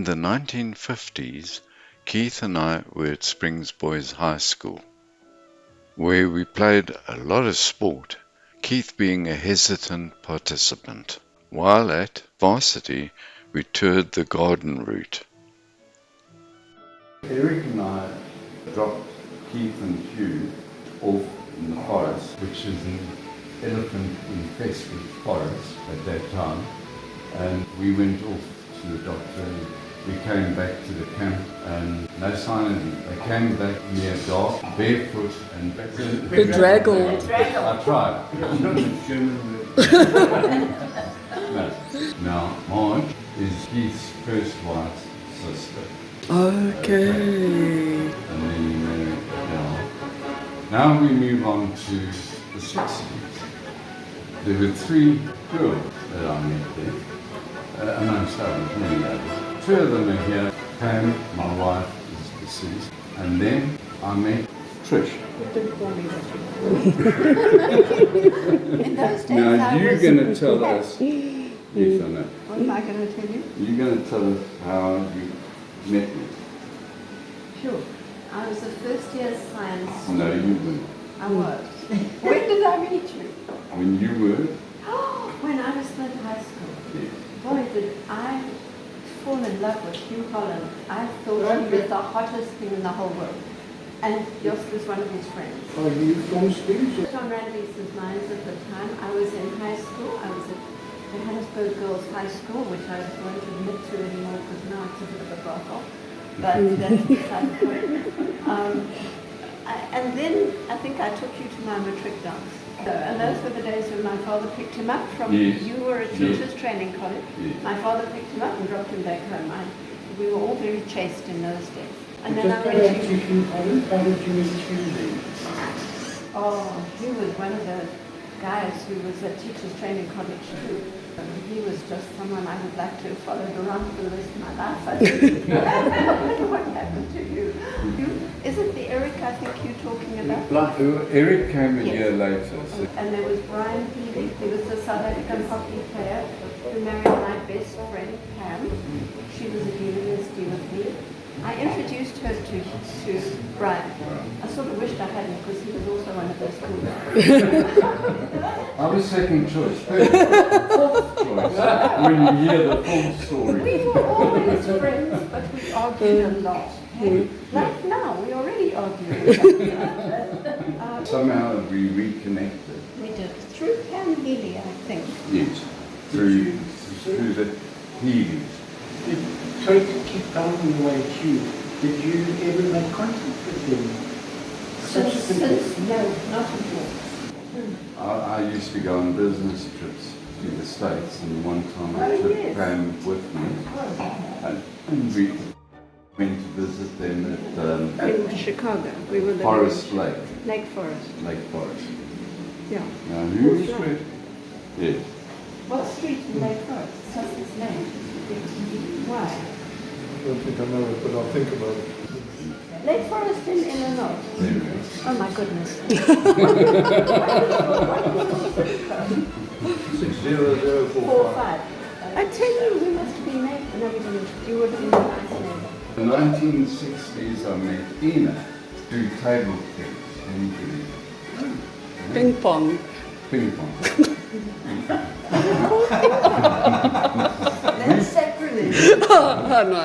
In the 1950s, Keith and I were at Springs Boys High School, where we played a lot of sport, Keith being a hesitant participant. While at varsity, we toured the garden route. Eric and I dropped Keith and Hugh off in the forest, which is an elephant-infested forest at that time, and we went off to the doctor. We came back to the camp and no sign of them. They came back near dark, barefoot and bedraggled. I tried. No. Now, Marge is Keith's first wife's sister. Okay. And then he married Adelle. Now we move on to the 60s. There were 3 girls that I met there, amongst others, many others. 2 of them are here. Pam, my wife, is deceased. And then I met Trish. In those days, Now you're going to tell us. Yes, I know. What am I going to tell you? You're going to tell us how you met me. Sure. I was a first year science. No, you weren't. I was. When did I meet you? When you were? When I was in high school. Yes. Boy, did I fall in love with Hugh Holland. I thought he was the hottest thing in the whole world. And Jost was one of his friends. Are you from Sweden? John Radley's mines at the time. I was in high school. I was at the Johannesburg Girls High School, which I won't admit to anymore because now it's a bit of a brothel. But that's beside the point. And then I think I took you to my matric dance. And those were the days when my father picked him up from, you were at teachers training college. My father picked him up and dropped him back home. We were all very chaste in those days. And then I went to Hugh Holland. How did you meet Hugh? Oh, he was one of the guys who was at teachers training college too. He was just someone I would like to have followed around for the rest of my life. I don't know what happened to you. Is it the Eric I think you're talking about? Eric came a year later. So. And there was Brian Healy, he was the South African hockey player who married my best friend Pam. She was at university with me. I introduced her to Brian. I sort of wished I hadn't because he was also one of those cool guys. I was second choice, fourth choice, when you hear the full story. We were always friends, but we argued a lot. Like now, we already argue. Somehow we reconnected. We did. Through Pam Healy, I think. Yes, through the Healys. So to keep going away with Hugh, did you ever make contact with him? Since no, not at all. I used to go on business trips to the States, and one time I took Pam with me, and we went to visit them at in Chicago. We were living Forest in Lake. Lake Forest. Lake Forest. Yeah. Now, who is it? Yes. What street in Lake Forest? What's its name? Why? I don't think I know it, but I'll think about it. Lake Forest in Illinois. There we go. Oh my goodness. 60045. I tell you, we must have been late. No, we didn't. You would have been a nice neighbor. In the 1960s, I met Ina through table tennis. Ping pong. Ping pong. That's sacrilege. Oh, no.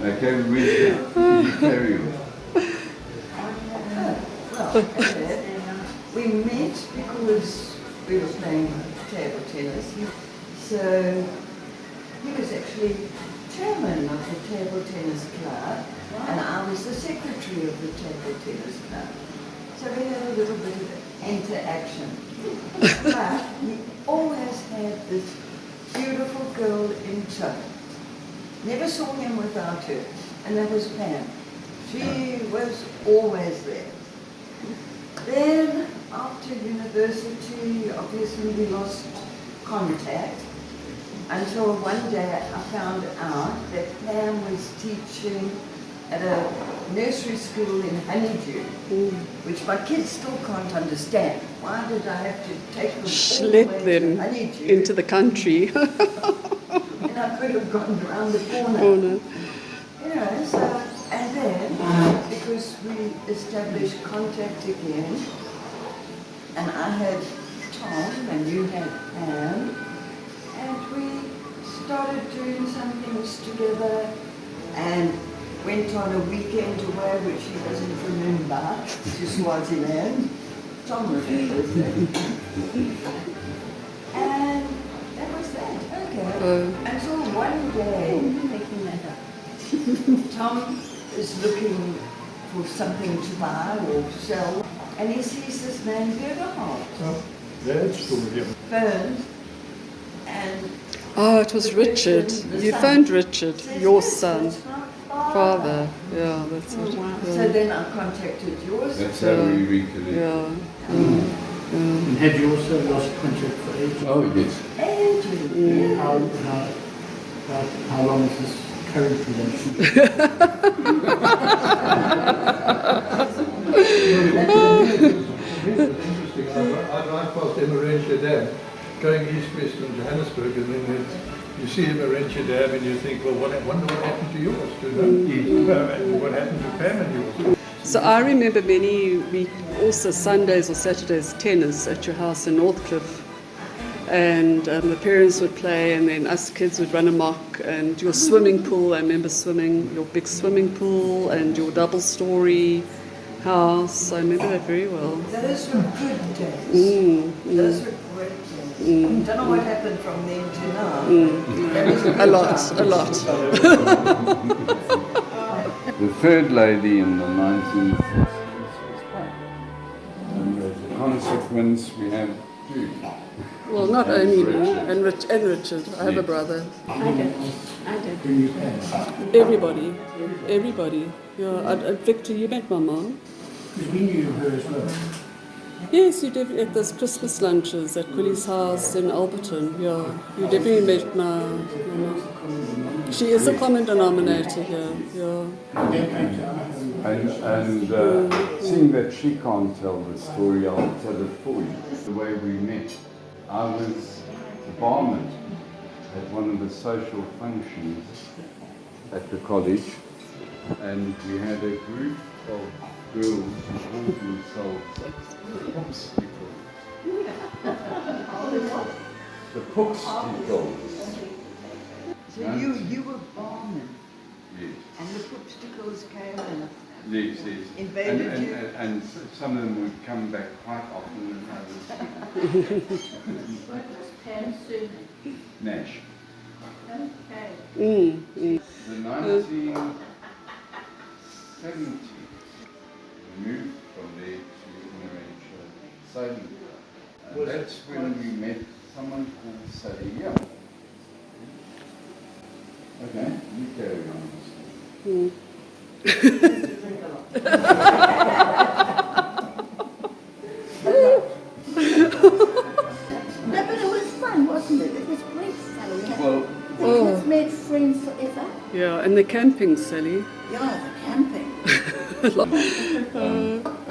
Okay, you carry on. We met because we were playing table tennis. So he was actually chairman of the table tennis club, and I was the secretary of the table tennis club. So we had a little bit of interaction. But he always had this beautiful girl in tow. Never saw him without her, and that was Pam. She was always there. Then, after university, obviously we lost contact until one day I found out that Pam was teaching at a nursery school in Honeydew, which my kids still can't understand. Why did I have to take them all the way to Slid them Honeydew? into the country. And I would have gone round the corner. Oh no. You know, so, and then, because we established contact again, and I had Tom and you had Anne, and we started doing some things together and went on a weekend away, which he doesn't remember, to Swaziland. Tom remembers that. And that was that, okay. Until one day, Making that up. Tom is looking for something to buy or sell, and he sees this man Wiederhold. That's cool, yeah. Phoned, and Oh, it was Richard. the You son phoned Richard, says, your "Yes, son, that's my father. Yeah, that's it. wow. So Yeah. then I contacted yours. That's how we reconnected. Yeah. And had you also lost contact for ages? Oh, yes. Andrew. How long is this current relationship? Interesting. I drive past Emerentia Dam, going east-west from Johannesburg, and then you see Emerentia Dam and you think, well, wonder what happened to yours, and what happened to Pam and yours. So I remember also Sundays or Saturdays tennis at your house in Northcliffe. And the parents would play, and then us kids would run amok. And your swimming pool, I remember swimming, your big swimming pool, and your double-story house. I remember that very well. Those were good days. Those were great days. Don't know what happened from then to now. That was a good A lot, time. a lot. The third lady in the 1960s was Pam. And as a consequence, we have two. Well, not And only me, Richard. and Richard. I have a brother. I did. Everybody. Yeah, Victor, you met my mom. Because we knew her as well. Yes, you did at those Christmas lunches at Quilly's house in Alberton. Yeah, you definitely met my mom. She is a common denominator here. Yeah. And seeing that she can't tell the story, I'll tell it for you. The way we met, I was the barman at one of the social functions at the college, and we had a group of girls who called themselves popsicles. The popsicles. So you were barman, Yes. and the popsicles came and Yes, yes. Invaded you? And some of them would come back quite often, and others What was Pam's surname? Nash. Okay. The 1970s, we moved from there to Indonesia, Sailing. And that's when we met someone called Sally Young. Okay, you carry on. No, but it was fun, wasn't it? It was great, Sally. Well, We just made friends forever. Yeah, and the camping, Sally. Yeah, the camping.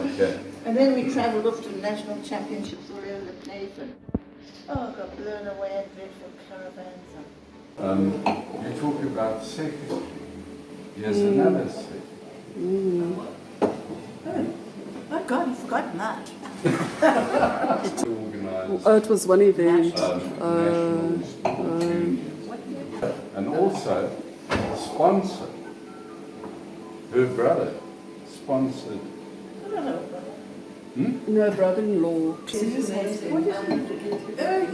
okay. And then we travelled off to national championships all over the place. And, got blown away in dreadful caravans. You talk about secretary. Here's another secretary. Oh God, I've forgotten that. It's organised Oh, it was one event. national sport unions. And also sponsored, her brother sponsored. No, brother-in-law. Oh,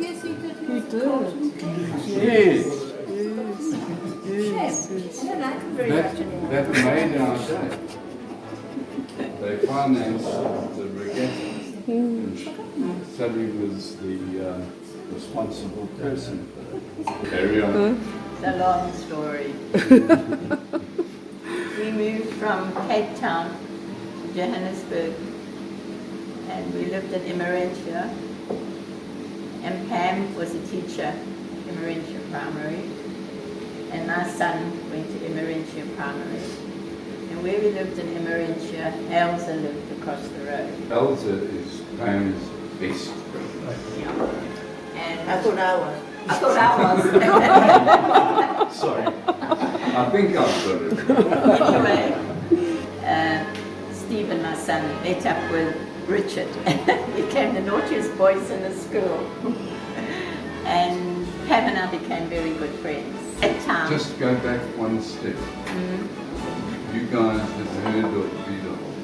yes, he did. He did. Yes, Yes. I don't like him very much anymore. that made our day. They financed the regatta. And Sally was the responsible person for that. Carry on. It's a long story. We moved from Cape Town to Johannesburg, and we lived at Emerentia. And Pam was a teacher at Emerentia Primary, and my son went to Emerentia Primary. And where we lived in Emerentia, Elsa lived across the road. Elsa is Pam's best friend. And I thought I was. I thought I was. Sorry. I think I've got it. Anyway, Stephen, my son, met up with Richard and became the naughtiest boys in the school. And Pam and I became very good friends at times. Just go back one step. You guys have heard of Wiederhold.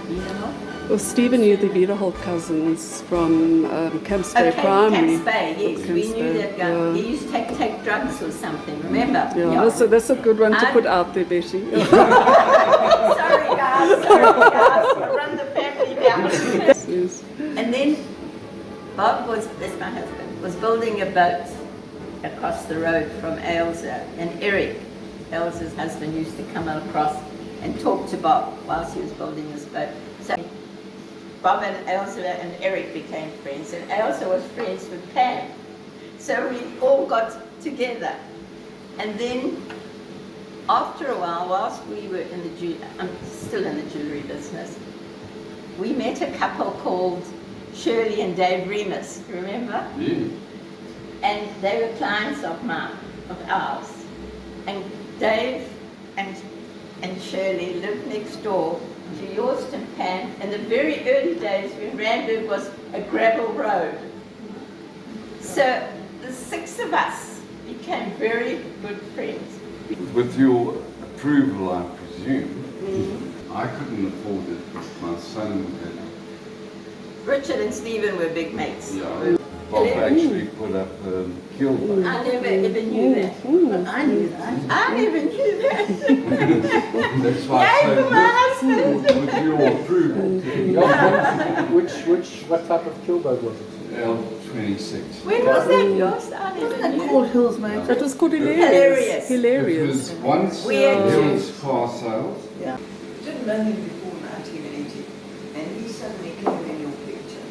Wiederhold? Well, Stephen knew the Wiederhold cousins from Camps Bay Primary. Camps Bay, yes. We Camps knew Bay, that guy. yeah. He used to take drugs or something, remember? Yeah, that's a good one to put out there, Betty. Sorry guys, run the family down. Yes. And then Bob was, that's my husband, was building a boat across the road from Ailsa, and Eric, Ailsa's husband, used to come across and talk to Bob whilst he was building this boat. So Bob and Ailsa and Eric became friends, and Ailsa was friends with Pam. So we all got together. And then after a while, whilst we were in the I'm still in the jewellery business, we met a couple called Shirley and Dave Remus, remember? Yeah. And they were clients of ours. And Dave and Shirley lived next door to Jost and Pam in the very early days when Randburg was a gravel road. So the six of us became very good friends. With your approval, I presume, I couldn't afford it, but my son had. Richard and Stephen were big mates. Yeah. Bob actually put up a kiln. I never ever knew that. I knew that. I never knew that. That's why I Yay said for my husband. with your approval. What type of killboat was it? L26. When was that, Jost? I never Wasn't that knew. called Hills, mate? That was called Hilarious. Hilarious. It was once Weird. Hill's car sales. Yeah. Didn't know him before 1980, and he suddenly came in your picture.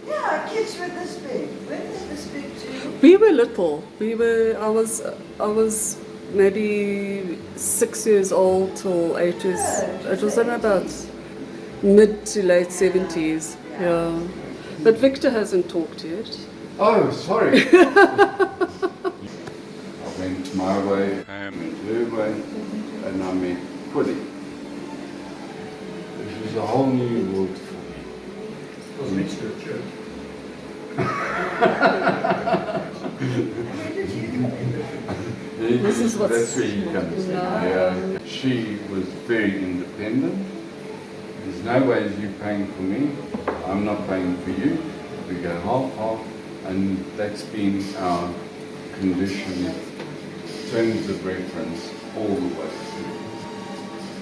Yeah, kids were this big. When was this big too? We were little. I was maybe 6 years old till 8 years. It was in about mid to late 70s. Yeah. But Victor hasn't talked yet. Oh, sorry. I went my way, Pam went her way, and I met Quilly. It was a whole new world for me. It was next to a church. This is what's- That's where he comes in. Yeah. She was very independent. There's no ways you paying for me. I'm not paying for you. We go half, and that's been our condition, terms of reference, all the way through.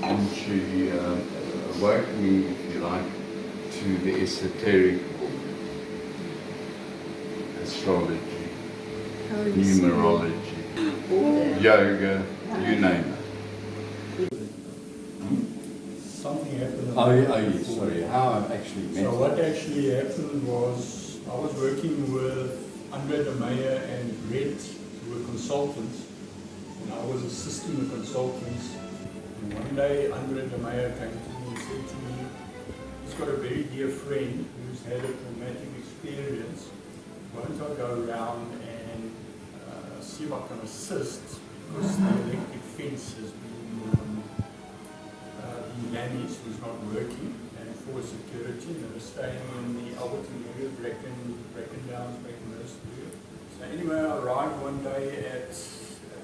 And she awoke me, if you like, to the esoteric world. Astrology, numerology, yoga, you name it. Something happened. Oh, yes, sorry, how I actually met So her. what actually happened was I was working with Andre de Meyer and Red, who were consultants, and I was assisting the consultants. And one day Andre de Meyer came to me and said to me, he's got a very dear friend who's had a traumatic experience. Why don't I go around and see if I can assist, because the electric fence has been damaged, was not working, and for security, they were staying in the Alberton area, Bracken Downs, Brackenhurst area. So anyway, I arrived one day at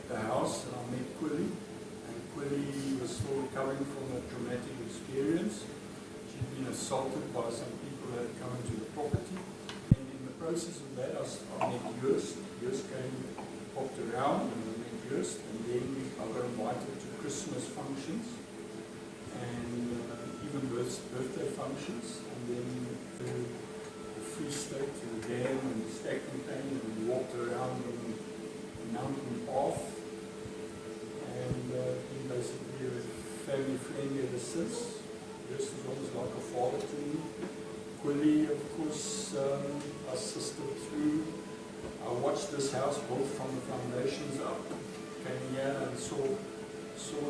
the house and I met Quilly, and Quilly was still recovering from a traumatic experience. She'd been assaulted by some people that had come into the property, and in the process of that I met Jost. Jost came, popped around, and I met Jost, and then I got invited to Christmas functions and even birthday functions, and then to the Free State, to the dam and the Stack Campaign, and we walked around on the mountain path, and been basically a family friend ever since. Jost was almost like a father to me. Quilly, of course, assisted through. I watched this house built from the foundations up, came here and saw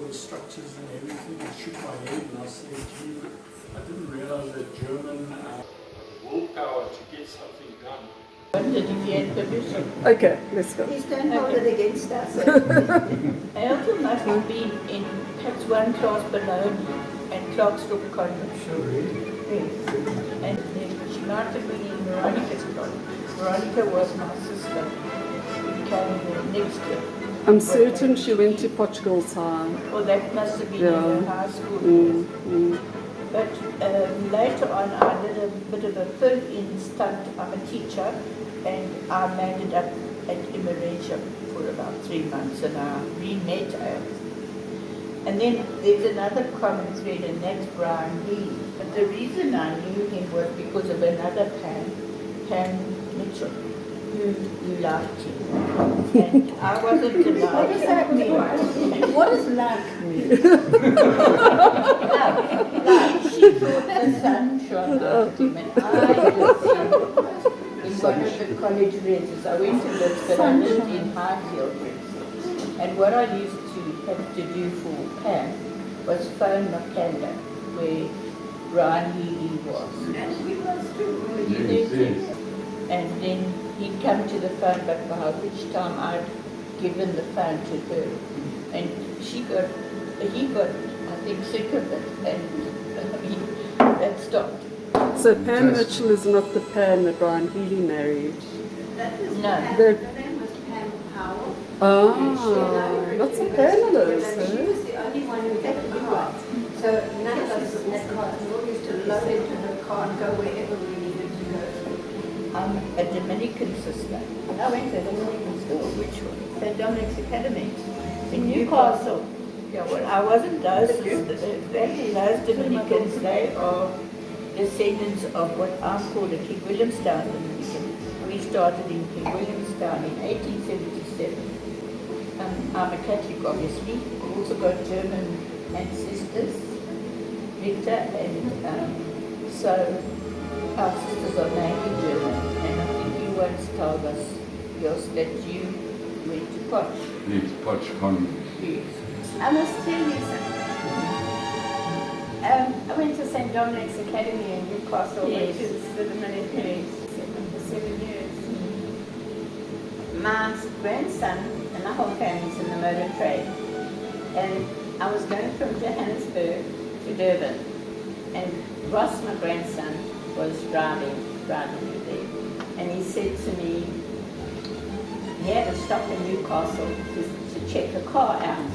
the structures and everything, and shook my head and I said, gee, I didn't realize that German willpower to get something done. wondered if he had permission. Okay, let's go. Please don't hold it against us. Adelle must have been in perhaps one class below me at Clarkstrop Convent. Sure, really. Yes. And then she might have been in Veronica's class. Veronica was my sister. Who came the next year. I'm certain she went to Portugal's High. Well, that must have been in her high school. But later on, I did a bit of a fill-in stunt. I'm a teacher, and I landed up at Emerentia for about 3 months, and I re-met her. And then there's another common thread, and that's Brian Healy. But the reason I knew him was because of another Pam Mitchell, who liked him. And I wasn't delighted. What does that mean? What does like mean? Love. She thought the sun shone out of him, and I lived in one of the college residences. I went to live, but I lived in Highfield. And what I used to have to do for Pam was phone Makanda, where Brian Healy was. And we was too. Yes, yes. And then he'd come to the phone, but by which time I'd given the phone to her. And he got, I think, sick of it, and that stopped. So Pam Mitchell is not the Pam that Brian Healy married. That was No. Pam. Her name was Pam Powell. Ah, lots of panelists. She was the only one who had a car. So none of us had cars. We all used to load into her car and go wherever we needed to go. I'm a Dominican sister. I went to a Dominican school. Which one? St. Dominic's Academy in Newcastle. Yeah, well, I wasn't those sisters. Those Dominicans, they are descendants of what I called a King Williamstown Dominican. We started in King Williamstown in 1877. I'm a Catholic, obviously. I've also got German ancestors, Victor, and so our sisters are mainly German. And I think you once told us, Jost, that you went to Poch. Yes, Poch Convent. Yes. I must tell you something. I went to St. Dominic's Academy in Newcastle, Yes. which is the Dominican for 7 years. My grandson and my whole family's in the motor trade. And I was going from Johannesburg to Durban. And Ross, my grandson, was driving me there. And he said to me, he had to stop in Newcastle to check a car out.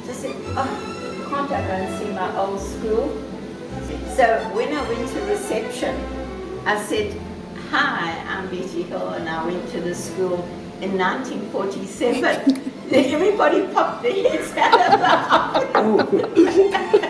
So I said, oh, can't I go and see my old school? So when I went to reception, I said, hi, I'm Betty Hill, and I went to the school in 1947. Everybody popped their heads out of the